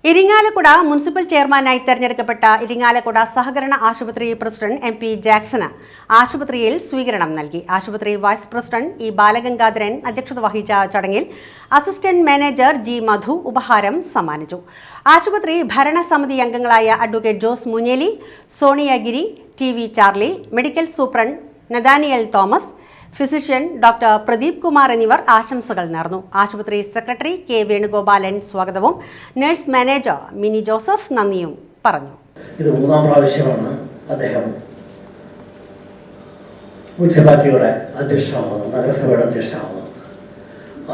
Irinjalakuda municipal ചെയർമാനായി തെരഞ്ഞെടുക്കപ്പെട്ട ഇരിങ്ങാലക്കുട സഹകരണ ആശുപത്രി പ്രസിഡന്റ് MP ജാക്സന് ആശുപത്രിയിൽ സ്വീകരണം നൽകി. ആശുപത്രി വൈസ് പ്രസിഡന്റ് ഇ ബാലഗംഗാധരൻ അധ്യക്ഷത വഹിച്ച ചടങ്ങിൽ അസിസ്റ്റന്റ് മാനേജർ G മധു ഉപഹാരം സമ്മാനിച്ചു. ആശുപത്രി ഭരണസമിതി അംഗങ്ങളായ അഡ്വക്കേറ്റ് ജോസ് മുഞ്ഞേലി, സോണിയ ഗിരി, TV Charlie, medical superintendent Nathaniel Thomas, physician doctor Pradeep Kumar എന്നിവർ ആശംസകൾ നേർന്നു. ആശുപത്രി സെക്രട്ടറി K വേണുഗോപാലൻ സ്വാഗതവും നഴ്സ് മാനേജർ മിനി ജോസഫ് നന്ദിയും പറഞ്ഞു. ഇത് മൂന്നാം പ്രാവശ്യമാണ് അദ്ദേഹം മുനിസിപ്പാലിറ്റിയുടെ അധ്യക്ഷനാവുന്നത്, നഗരസഭയുടെ അധ്യക്ഷനാവുന്നത്.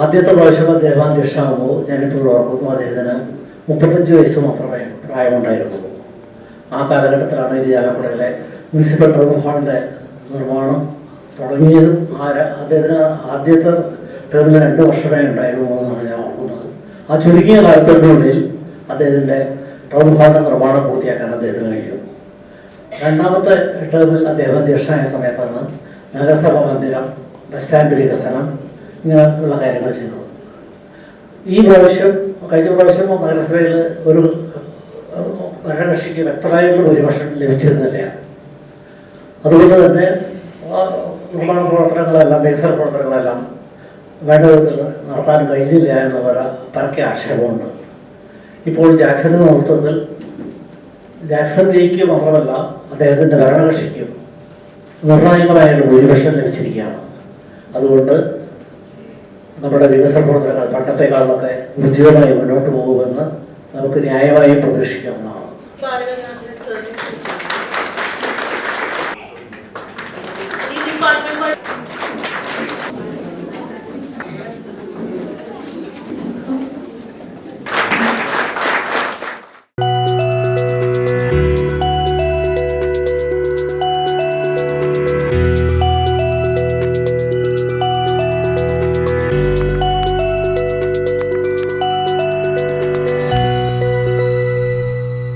ആദ്യത്തെ പ്രാവശ്യം അദ്ദേഹം അധ്യക്ഷനാകുമ്പോൾ ഞാനിപ്പോൾ ഓർക്കുന്നു, അദ്ദേഹത്തിന് 35 വയസ്സ് മാത്രമേ പ്രായമുണ്ടായിരുന്നുള്ളൂ. ആ കാലഘട്ടത്തിലാണ് ഇരിങ്ങാലക്കുടയിലെ മുനിസിപ്പൽ ടൗൺ ഹാളിൻ്റെ നിർമ്മാണം തുടങ്ങിയതും. അദ്ദേഹത്തിന് ആദ്യത്തെ ടേമിൽ 2 വർഷമേ ഉണ്ടായിരുന്നു എന്നാണ് ഞാൻ ഓർക്കുന്നത്. ആ ചുരുങ്ങിയ കാലത്തിനുള്ളിൽ അദ്ദേഹത്തിൻ്റെ ടൗൺ ഹാളിൻ്റെ നിർമ്മാണം പൂർത്തിയാക്കാൻ അദ്ദേഹത്തിന് കഴിയും. രണ്ടാമത്തെ ടേമിൽ അദ്ദേഹം അധ്യക്ഷനായ സമയത്താണ് നഗരസഭ മന്ദിരം, ബസ് സ്റ്റാൻഡ് വികസനം, ഇങ്ങനെയുള്ള കാര്യങ്ങൾ ചെയ്തത്. ഈ പ്രാവശ്യം, കഴിഞ്ഞ പ്രാവശ്യം നഗരസഭയിൽ ഒരു ഭരണകക്ഷിക്ക് വ്യക്തമായുള്ള ഭൂരിപക്ഷം ലഭിച്ചിരുന്നില്ല. അതുകൊണ്ട് തന്നെ നിർമ്മാണ പ്രവർത്തനങ്ങളെല്ലാം, വികസന പ്രവർത്തനങ്ങളെല്ലാം വേണ്ട വിധത്തിൽ നടത്താൻ കഴിഞ്ഞില്ല എന്നുള്ള പരക്കെ ആക്ഷേപമുണ്ട്. ഇപ്പോൾ ജാക്സന്റെ നേതൃത്വത്തിൽ ജാക്സൺ ജയിക്ക് മാത്രമല്ല അദ്ദേഹത്തിൻ്റെ ഭരണകക്ഷിക്കും നിർണായകമായ ഒരു ഭൂരിപക്ഷം ലഭിച്ചിരിക്കുകയാണ്. അതുകൊണ്ട് നമ്മുടെ വികസന പ്രവർത്തനങ്ങൾ പണ്ടത്തെക്കാളൊക്കെ ഊർജിതമായി മുന്നോട്ട് പോകുമെന്ന് നമുക്ക് ന്യായമായി പ്രതീക്ഷിക്കാവുന്നതാണ്.